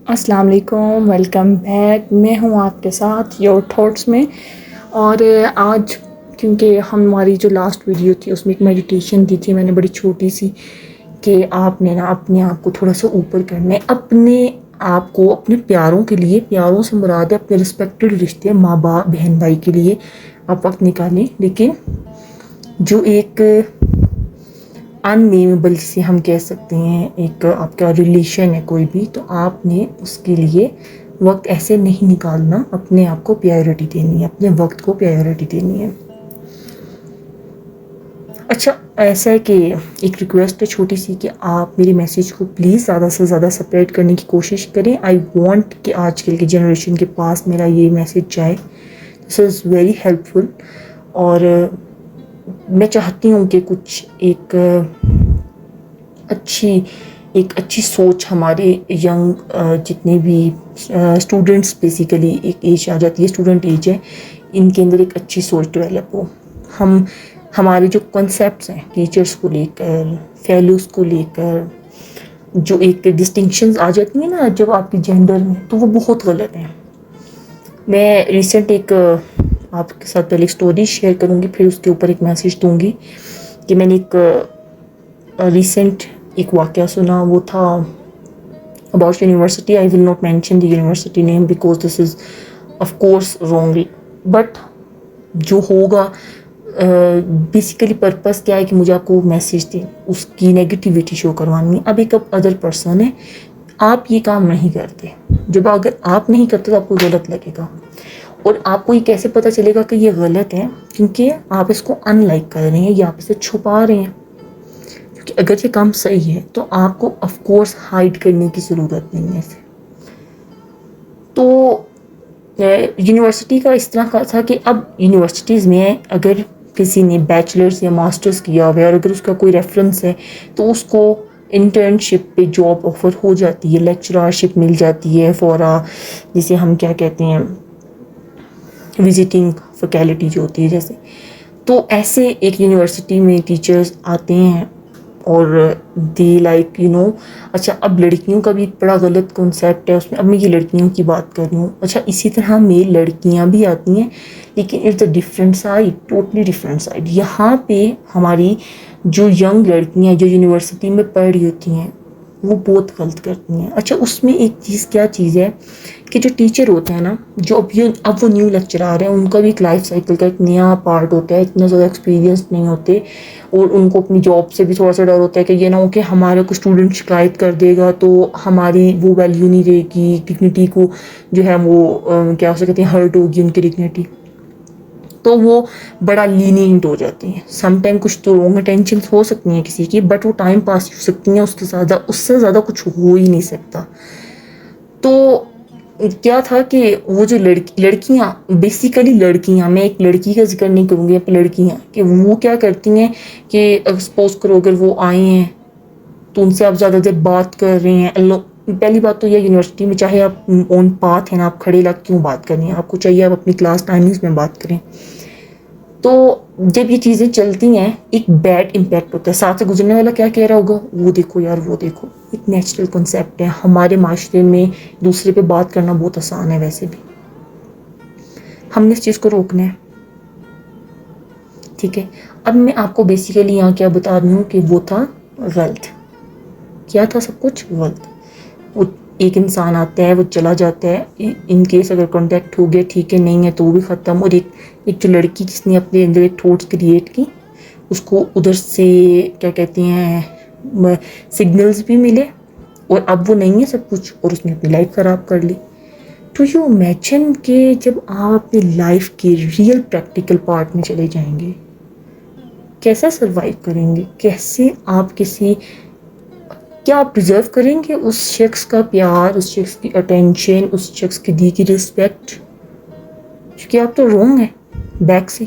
السلام علیکم، welcome back. میں ہوں آپ کے ساتھ یور تھاٹس میں. اور آج کیونکہ ہماری جو لاسٹ ویڈیو تھی اس میں ایک میڈیٹیشن دی تھی میں نے بڑی چھوٹی سی، کہ آپ نے نا اپنے آپ کو تھوڑا سا اوپر کرنا ہے، اپنے آپ کو اپنے پیاروں کے لیے، پیاروں سے مراد ہے اپنے رسپیکٹڈ رشتے، ماں باپ بہن بھائی کے لیے آپ وقت نکالیں. لیکن جو ایک ان نیمیبل جسے ہم کہہ سکتے ہیں، ایک آپ کا ریلیشن ہے کوئی بھی، تو آپ نے اس کے لیے وقت ایسے نہیں نکالنا، اپنے آپ کو پرائیورٹی دینی ہے، اپنے وقت کو پرائیورٹی دینی ہے. اچھا، ایسا ہے کہ ایک ریکویسٹ ہے چھوٹی سی، کہ آپ میری میسیج کو پلیز زیادہ سے زیادہ سپریٹ کرنے کی کوشش کریں. آئی وانٹ کہ آج کل کی جنریشن کے پاس میرا یہ میسیج جائے. دس از ویری ہیلپ فل. اور میں چاہتی ہوں کہ کچھ ایک اچھی سوچ ہمارے ینگ جتنے بھی اسٹوڈنٹس، بیسیکلی ایک ایج آ جاتی ہے، اسٹوڈنٹ ایج ہے، ان کے اندر ایک اچھی سوچ ڈیولپ ہو. ہمارے جو کنسیپٹس ہیں ٹیچرس کو لے کر، فیلوز کو لے کر، جو ایک ڈسٹنکشنز آ جاتی ہیں نا جب آپ کی جینڈر میں، تو وہ بہت غلط ہیں. میں ریسنٹ ایک آپ کے ساتھ پہلے ایک اسٹوری شیئر کروں گی، پھر اس کے اوپر ایک میسیج دوں گی. کہ میں نے ایک ریسنٹ ایک واقعہ سنا، وہ تھا about university. I will not mention the university name because this is of course wrong. But جو ہوگا بیسیکلی پرپس کیا ہے کہ مجھے آپ کو میسیج دیں، اس کی نیگیٹیوٹی شو کروانی ہے. اب ایک ادر پرسن ہے، آپ یہ کام نہیں کرتے. جب اگر آپ نہیں کرتے تو آپ کو غلط لگے گا. اور آپ کو یہ کیسے پتہ چلے گا کہ یہ غلط ہے؟ کیونکہ آپ اس کو ان لائک کر رہے ہیں یا آپ اسے چھپا رہے ہیں. کیونکہ اگر یہ کام صحیح ہے تو آپ کو آف کورس ہائڈ کرنے کی ضرورت نہیں ہے اسے. تو یونیورسٹی کا اس طرح کا تھا کہ اب یونیورسٹیز میں اگر کسی نے بیچلرز یا ماسٹرز کیا ہوا ہے اور اگر اس کا کوئی ریفرنس ہے تو اس کو انٹرنشپ پہ جاب آفر ہو جاتی ہے، لیکچرارشپ مل جاتی ہے فور جسے ہم کیا کہتے ہیں، وزٹنگ فیکلٹی جو ہوتی ہے جیسے. تو ایسے ایک یونیورسٹی میں ٹیچرز آتے ہیں اور دی لائک اچھا اب لڑکیوں کا بھی بڑا غلط کنسیپٹ ہے اس میں. اب میں یہ لڑکیوں کی بات کر رہی ہوں. اچھا اسی طرح میل لڑکیاں بھی آتی ہیں، لیکن it's a different side, totally different side. یہاں پہ ہماری جو ینگ لڑکیاں جو یونیورسٹی میں پڑھ رہی ہوتی ہیں وہ بہت غلط کرتی ہیں. اچھا اس میں ایک کیا چیز ہے کہ جو ٹیچر ہوتے ہیں نا، جو اب وہ نیو لیکچرار ہیں، ان کا بھی ایک لائف سائیکل کا ایک نیا پارٹ ہوتا ہے، اتنا زیادہ ایکسپیرینس نہیں ہوتے، اور ان کو اپنی جاب سے بھی تھوڑا سا ڈر ہوتا ہے کہ یہ نہ ہو کہ ہمارا کوئی اسٹوڈنٹ شکایت کر دے گا تو ہماری وہ ویلیو نہیں رہے گی، ڈگنیٹی کو جو ہے وہ کیا اسے کہتے ہیں، ہرٹ ہوگی ان کی ڈگنیٹی. تو وہ بڑا لینینٹ ہو جاتی ہیں. سم ٹائم کچھ تو رانگ انٹینشنس ہو سکتی ہیں کسی کی، بٹ وہ ٹائم پاس ہو سکتی ہیں، اس سے زیادہ کچھ ہو ہی نہیں سکتا. تو کیا تھا کہ وہ جو لڑکیاں بیسیکلی لڑکیاں، میں ایک لڑکی کا ذکر نہیں کروں گی، لڑکیاں کہ وہ کیا کرتی ہیں کہ سپوز کرو اگر وہ آئے ہیں تو ان سے آپ زیادہ دیر بات کر رہے ہیں. پہلی بات تو یہ یونیورسٹی میں چاہے آپ اون پاتھ ہیں نا، آپ کھڑے لگ کیوں بات کرنی ہے؟ آپ کو چاہیے آپ اپنی کلاس ٹائمنگز میں بات کریں. تو جب یہ چیزیں چلتی ہیں ایک بیڈ امپیکٹ ہوتا ہے. ساتھ سے گزرنے والا کیا کہہ رہا ہوگا، وہ دیکھو یار، وہ دیکھو. ایک نیچرل کنسیپٹ ہے ہمارے معاشرے میں، دوسرے پہ بات کرنا بہت آسان ہے ویسے بھی. ہم نے اس چیز کو روکنا ہے. ٹھیک ہے، اب میں آپ کو بیسیکلی یہاں کیا بتا رہی ہوں کہ وہ تھا غلط. کیا تھا؟ سب کچھ غلط. وہ ایک انسان آتا ہے، وہ چلا جاتا ہے، ان کیس اگر کانٹیکٹ ہو گیا ٹھیک ہے، نہیں ہے تو وہ بھی ختم. اور ایک جو لڑکی جس نے اپنے اندر ایک تھاٹس کریٹ کی، اس کو ادھر سے کیا کہتے ہیں سگنلز بھی ملے، اور اب وہ نہیں ہے سب کچھ، اور اس نے اپنی لائف خراب کر لی. تو یو امیجن کہ جب آپ اپنی لائف کے ریئل پریکٹیکل پارٹ میں چلے جائیں گے، کیسا سروائیو کریں گے؟ کیسے آپ کیا آپ ڈیزرو کریں گے اس شخص کا پیار، اس شخص کی اٹینشن، اس شخص کی دی کی رسپیکٹ؟ کیونکہ آپ تو رونگ ہیں بیک سے.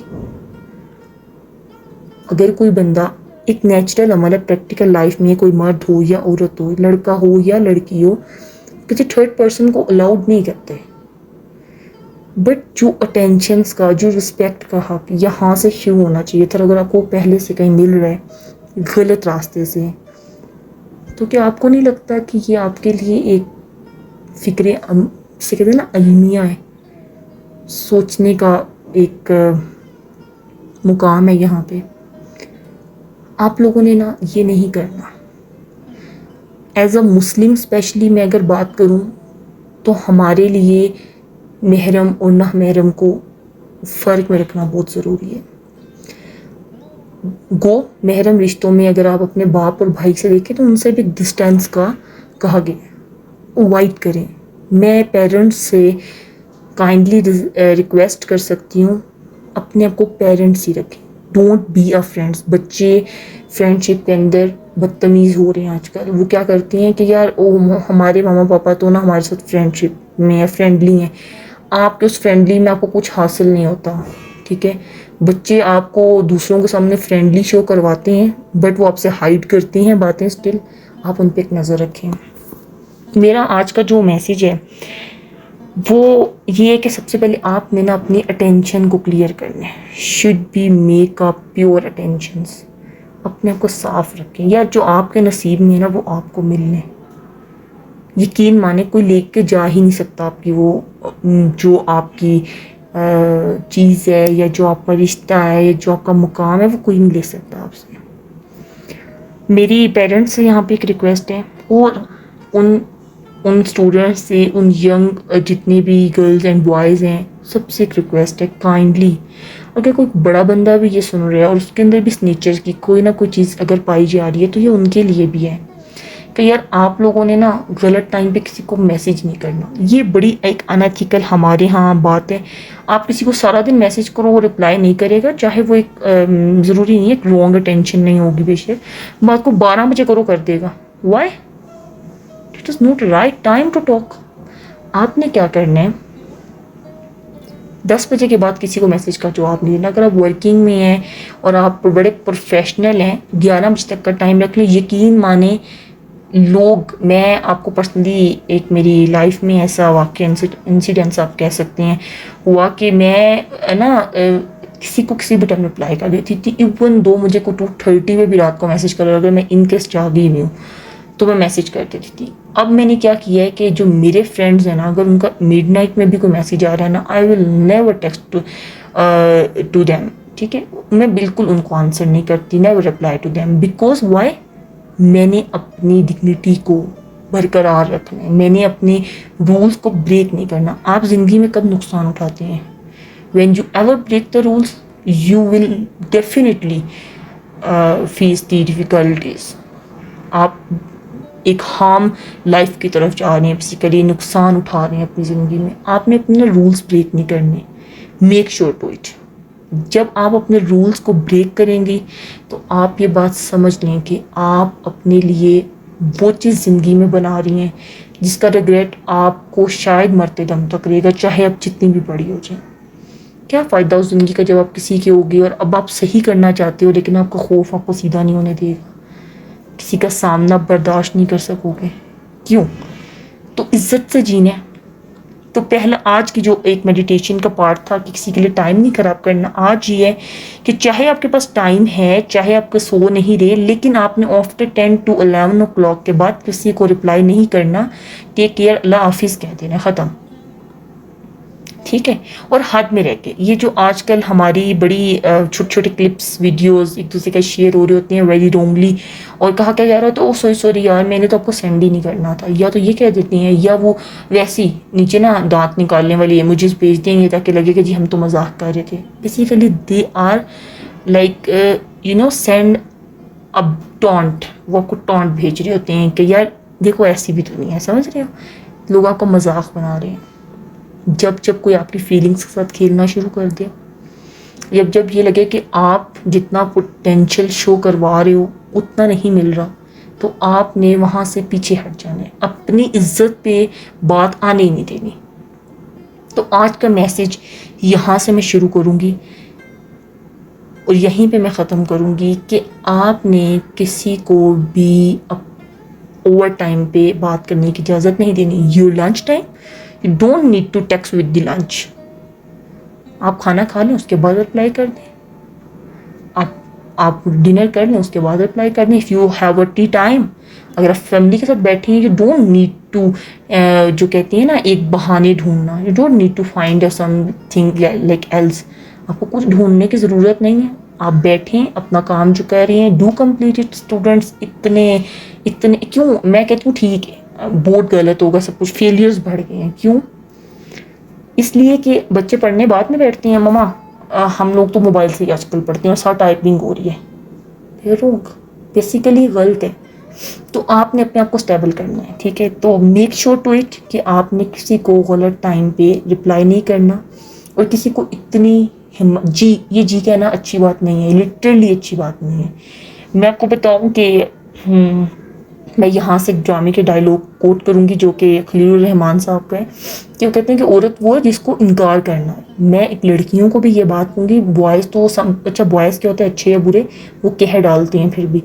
اگر کوئی بندہ، ایک نیچرل عمل ہے پریکٹیکل لائف میں، کوئی مرد ہو یا عورت ہو، لڑکا ہو یا لڑکی ہو، کسی تھرڈ پرسن کو الاؤڈ نہیں کرتے. بٹ جو اٹینشنس کا، جو رسپیکٹ کا حق یہاں سے شروع ہونا چاہیے تھا. اگر آپ کو پہلے سے کہیں مل رہا ہے غلط راستے سے، تو کیا آپ کو نہیں لگتا کہ یہ آپ کے لیے ایک سے کہتے ہیں نا المیہ ہے، سوچنے کا ایک مقام ہے یہاں پہ. آپ لوگوں نے نا یہ نہیں کرنا. ایز اے مسلم اسپیشلی میں اگر بات کروں تو ہمارے لیے محرم اور نہ محرم کو فرق میں رکھنا بہت ضروری ہے. محرم رشتوں میں اگر آپ اپنے باپ اور بھائی سے دیکھیں تو ان سے بھی ڈسٹینس کا کہا گیا ہے، اوائڈ کریں. میں پیرنٹس سے کائنڈلی ریکویسٹ کر سکتی ہوں اپنے آپ کو پیرنٹس ہی رکھیں. Don't be a friends. بچے فرینڈ شپ کے اندر بدتمیز ہو رہے ہیں آج کل. وہ کیا کرتے ہیں کہ یار ہمارے ماما پاپا تو نا ہمارے ساتھ فرینڈ شپ میں فرینڈلی ہیں. آپ کے اس فرینڈلی میں آپ کو کچھ حاصل نہیں ہوتا، ٹھیک ہے. بچے آپ کو دوسروں کے سامنے فرینڈلی شو کرواتے ہیں بٹ وہ آپ سے ہائڈ کرتے ہیں باتیں اسٹل. آپ ان پہ ایک نظر رکھیں. میرا آج کا جو میسیج ہے وہ یہ ہے کہ سب سے پہلے آپ نے نا اپنی اٹینشن کو کلیئر کرنا ہے. Should be make up pure attentions. اپنے آپ کو صاف رکھیں. یا جو آپ کے نصیب میں ہے نا وہ آپ کو ملنے. یقین مانے کوئی لے کے جا ہی نہیں سکتا آپ کی وہ جو آپ کی چیز ہے یا جو آپ کا رشتہ ہے یا جو آپ کا مقام ہے، وہ کوئی نہیں لے سکتا آپ سے. میری پیرنٹس سے یہاں پہ ایک ریکویسٹ ہے اور ان اسٹوڈنٹس سے، ان ینگ جتنے بھی گرلز اینڈ بوائز ہیں، سب سے ایک ریکویسٹ ہے کائنڈلی اگر کوئی بڑا بندہ بھی یہ سن رہا ہے اور اس کے اندر بھی اس نیچر کی کوئی نہ کوئی چیز اگر پائی جا رہی ہے تو یہ ان کے لیے بھی ہے کہ یار آپ لوگوں نے نا غلط ٹائم پہ کسی کو میسیج نہیں کرنا. یہ بڑی ایک انیتھیکل ہمارے ہاں بات ہے. آپ کسی کو سارا دن میسیج کرو وہ رپلائی نہیں کرے گا، چاہے وہ ایک ضروری نہیں ہے ایک رانگ اٹینشن نہیں ہوگی، بے شک بات کو 12 بجے کرو کر دے گا. Why? It is not right time to talk. آپ نے کیا کرنا ہے 10 بجے کے بعد کسی کو میسیج کا جواب نہیں دینا. اگر آپ ورکنگ میں ہیں اور آپ بڑے پروفیشنل ہیں 11 بجے تک کا ٹائم رکھ لیں. یقین مانیں لوگ، میں آپ کو پرسنلی ایک میری لائف میں ایسا واقعہ انسیڈنٹس آپ کہہ سکتے ہیں ہوا کہ میں نا کسی کو کسی بھی ٹائم رپلائی کر دیتی تھی. ایون دو مجھے کو 2:30 میں بھی رات کو میسیج کر رہا اگر میں ان کیس جاگی ہوئی ہوں تو میں میسیج کر دیتی تھی. اب میں نے کیا کیا ہے کہ جو میرے فرینڈز ہیں نا اگر ان کا مڈ نائٹ میں بھی کوئی میسیج آ رہا ہے نا I will never text to them. ٹھیک ہے، میں بالکل ان کو آنسر نہیں کرتی، never reply to them. Because why? میں نے اپنی ڈگنیٹی کو برقرار رکھنا ہے. میں نے اپنے رولس کو بریک نہیں کرنا. آپ زندگی میں کب نقصان اٹھاتے ہیں؟ When you ever break the rules you will definitely face the difficulties. آپ ایک ہارم لائف کی طرف جا رہے ہیں، بیسیکلی نقصان اٹھا رہے ہیں اپنی زندگی میں. آپ نے اپنے رولس بریک نہیں کرنے. Make sure to it. جب آپ اپنے رولس کو بریک کریں گے تو آپ یہ بات سمجھ لیں کہ آپ اپنے لیے وہ چیز زندگی میں بنا رہی ہیں جس کا ریگریٹ آپ کو شاید مرتے دم تک رہے گا، چاہے آپ جتنی بھی بڑی ہو جائیں. کیا فائدہ اس زندگی کا جب آپ کسی کے ہوگی اور اب آپ صحیح کرنا چاہتے ہو لیکن آپ کا خوف آپ کو سیدھا نہیں ہونے دے گا، کسی کا سامنا برداشت نہیں کر سکو گے. کیوں؟ تو عزت سے جینا. تو پہلا آج کی جو ایک میڈیٹیشن کا پارٹ تھا کہ کسی کے لیے ٹائم نہیں خراب کرنا، آج یہ ہے کہ چاہے آپ کے پاس ٹائم ہے، چاہے آپ کے سو نہیں رہے، لیکن آپ نے آفٹر 10 to 11 o'clock کے بعد کسی کو رپلائی نہیں کرنا. ٹیک کیئر، اللہ حافظ کہہ دینا، ختم. ٹھیک ہے، اور حد میں رہ کے. یہ جو آج کل ہماری بڑی چھوٹے چھوٹے کلپس ویڈیوز ایک دوسرے کا شیئر ہو رہے ہوتے ہیں ویری رونگلی، اور کہا کیا جا رہا ہے تو سوری یار میں نے تو آپ کو سینڈ ہی نہیں کرنا تھا، یا تو یہ کہہ دیتی ہیں، یا وہ ویسی نیچے نا دانت نکالنے والی ایموجیز بھیج دیں گے تاکہ لگے کہ جی ہم تو مذاق کر رہے تھے. Basically they are like send up taunt. وہ آپ کو ٹونٹ بھیج رہے ہوتے ہیں کہ یار دیکھو ایسی بھی تو نہیں ہے، سمجھ رہے ہو، لوگ آپ کو مذاق بنا رہے ہیں. جب کوئی آپ کی فیلنگس کے ساتھ کھیلنا شروع کر دے، جب یہ لگے کہ آپ جتنا پوٹینشیل شو کروا رہے ہو اتنا نہیں مل رہا، تو آپ نے وہاں سے پیچھے ہٹ جانا ہے. اپنی عزت پہ بات آنے ہی نہیں دینی. تو آج کا میسیج یہاں سے میں شروع کروں گی اور یہیں پہ میں ختم کروں گی کہ آپ نے کسی کو بھی اوور ٹائم پہ بات کرنے کی اجازت نہیں دینی. Your lunch time You don't need to text with the lunch. آپ کھانا کھا لیں اس کے بعد رپلائی کر دیں. آپ ڈنر کر لیں اس کے بعد رپلائی کر دیں. If you have a tea time اگر آپ فیملی کے ساتھ بیٹھے ہیں، یو ڈونٹ نیڈ ٹو جو کہتے ہیں نا ایک بہانے ڈھونڈنا، you don't need to find something like else. آپ کو کچھ ڈھونڈنے کی ضرورت نہیں ہے. آپ بیٹھیں اپنا کام جو کر رہے ہیں ڈو کمپلیٹ اٹ. اسٹوڈنٹس اتنے کیوں میں کہتی ہوں ٹھیک ہے بورڈ غلط ہوگا، سب کچھ فیلئرز بڑھ گئے ہیں، کیوں؟ اس لیے کہ بچے پڑھنے بعد میں بیٹھتے ہیں، مما ہم لوگ تو موبائل سے ہی آج کل پڑھتے ہیں اور ساتھ ٹائپنگ ہو رہی ہے. بیسیکلی غلط ہے. تو آپ نے اپنے آپ کو اسٹیبل کرنا ہے، ٹھیک ہے؟ تو میک شیور ٹو اٹ کہ آپ نے کسی کو غلط ٹائم پہ رپلائی نہیں کرنا، اور کسی کو اتنی یہ جی کہنا اچھی بات نہیں ہے، لٹرلی اچھی بات نہیں ہے. میں آپ کو بتاؤں کہ میں یہاں سے ڈرامے کے ڈائلاگ کوٹ کروں گی جو کہ خلیل الرحمان صاحب کا ہے، کہ وہ کہتے ہیں کہ عورت وہ ہے جس کو انکار کرنا ہے. میں ایک لڑکیوں کو بھی یہ بات کہوں گی، بوائز تو اچھا بوائز کیا ہوتا ہے اچھے یا برے وہ کہہ ڈالتے ہیں، پھر بھی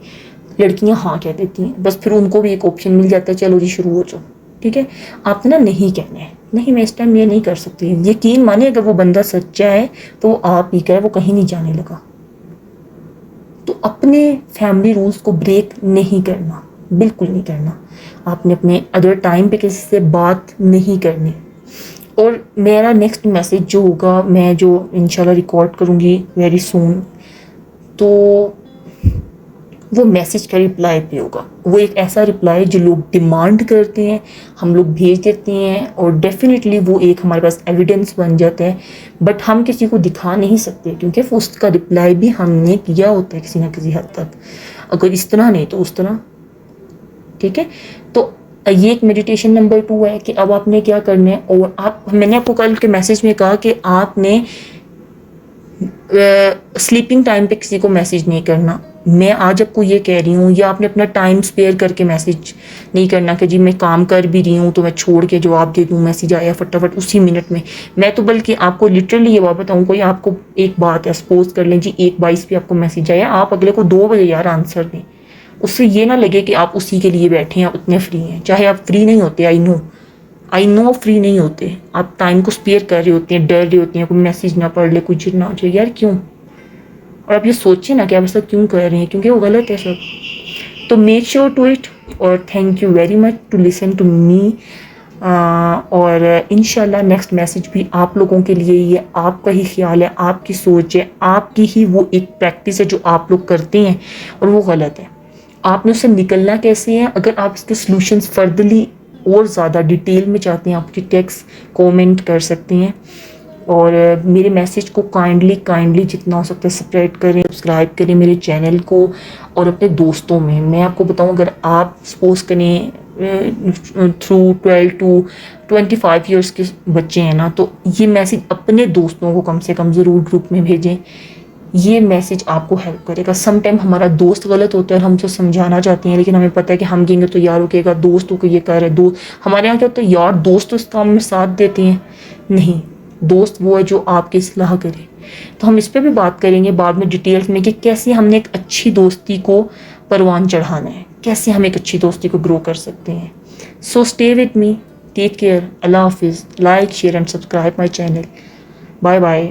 لڑکیاں ہاں کہہ دیتی ہیں، بس پھر ان کو بھی ایک آپشن مل جاتا ہے چلو جی شروع ہو جاؤ، ٹھیک ہے؟ آپ نے نا نہیں کہنا ہے، نہیں میں اس ٹائم یہ نہیں کر سکتی. یقین مانے اگر وہ بندہ سچا ہے تو وہ آپ ہی کا ہے، وہ کہیں نہیں جانے لگا. تو اپنے فیملی رولز کو بریک نہیں کرنا، بالکل نہیں کرنا. آپ نے اپنے ادر ٹائم پہ کسی سے بات نہیں کرنی. اور میرا نیکسٹ میسیج جو ہوگا میں جو انشاءاللہ ریکارڈ کروں گی ویری سون، تو وہ میسیج کا رپلائی پہ ہوگا. وہ ایک ایسا رپلائی جو لوگ ڈیمانڈ کرتے ہیں ہم لوگ بھیج دیتے ہیں، اور ڈیفینیٹلی وہ ایک ہمارے پاس ایویڈنس بن جاتا ہے، بٹ ہم کسی کو دکھا نہیں سکتے کیونکہ اس کا رپلائی بھی ہم نے کیا ہوتا ہے کسی نہ کسی حد تک، اگر اس طرح نہیں تو اس طرح، ٹھیک ہے؟ تو یہ ایک میڈیٹیشن نمبر 2 ہے کہ اب آپ نے کیا کرنا ہے. اور میں نے آپ کو کل کے میسیج میں کہا کہ آپ نے سلیپنگ ٹائم پہ کسی کو میسیج نہیں کرنا. میں آج آپ کو یہ کہہ رہی ہوں، یا آپ نے اپنا ٹائم اسپیئر کر کے میسیج نہیں کرنا کہ جی میں کام کر بھی رہی ہوں تو میں چھوڑ کے جواب دے دوں، میسیج آیا فٹافٹ اسی منٹ میں. میں تو بلکہ آپ کو لٹرلی یہ بات بتاؤں، کوئی آپ کو ایک بات ہے سپوز کر لیں جی 1:22 پہ آپ کو میسیج آیا، آپ اگلے کو 2 بجے یار آنسر دیں. اس سے یہ نہ لگے کہ آپ اسی کے لیے بیٹھے ہیں، آپ اتنے فری ہیں. چاہے آپ فری نہیں ہوتے، آئی نو فری نہیں ہوتے، آپ ٹائم کو اسپیئر کر رہے ہوتے ہیں، ڈر رہے ہوتے ہیں کوئی میسیج نہ پڑھ لے، کچھ نہ ہو جائے. یار کیوں؟ اور آپ یہ سوچیں نا کہ آپ ایسا کیوں کر رہے ہیں، کیونکہ وہ غلط ہے سب. تو میک شیور ٹو اٹ. اور thank you very much to listen to me. اور انشاءاللہ نیکسٹ میسیج بھی آپ لوگوں کے لیے یہ آپ کا ہی خیال ہے، آپ کی سوچ ہے، آپ کی ہی وہ ایک پریکٹس ہے جو آپ لوگ کرتے ہیں اور وہ غلط ہے. آپ نے اس سے نکلنا کیسے ہے؟ اگر آپ اس کے سلوشنز فردلی اور زیادہ ڈیٹیل میں چاہتے ہیں، آپ کی ٹیکسٹ کومنٹ کر سکتے ہیں. اور میرے میسیج کو کائنڈلی جتنا ہو سکتا ہے اسپریڈ کریں، سبسکرائب کریں میرے چینل کو اور اپنے دوستوں میں. میں آپ کو بتاؤں اگر آپ سپوز کریں تھرو 12 to 25 ایئرس کے بچے ہیں نا، تو یہ میسیج اپنے دوستوں کو کم سے کم ضرور گروپ میں بھیجیں. یہ میسیج آپ کو ہیلپ کرے گا. سم ٹائم ہمارا دوست غلط ہوتا ہے اور ہم اسے سمجھانا چاہتے ہیں، لیکن ہمیں پتہ ہے کہ ہم کہیں گے تو یار رکے گا، دوستوں کو یہ کر رہے دوست. ہمارے یہاں کیا ہوتا ہے یار دوست تو اس کام میں ساتھ دیتے ہیں، نہیں، دوست وہ ہے جو آپ کی اصلاح کرے. تو ہم اس پہ بھی بات کریں گے بعد میں ڈیٹیلز میں کہ کیسے ہم نے ایک اچھی دوستی کو پروان چڑھانا ہے، کیسے ہم ایک اچھی دوستی کو گرو کر سکتے ہیں. So stay with me, take care, اللہ حافظ. Like share and subscribe my channel. Bye bye.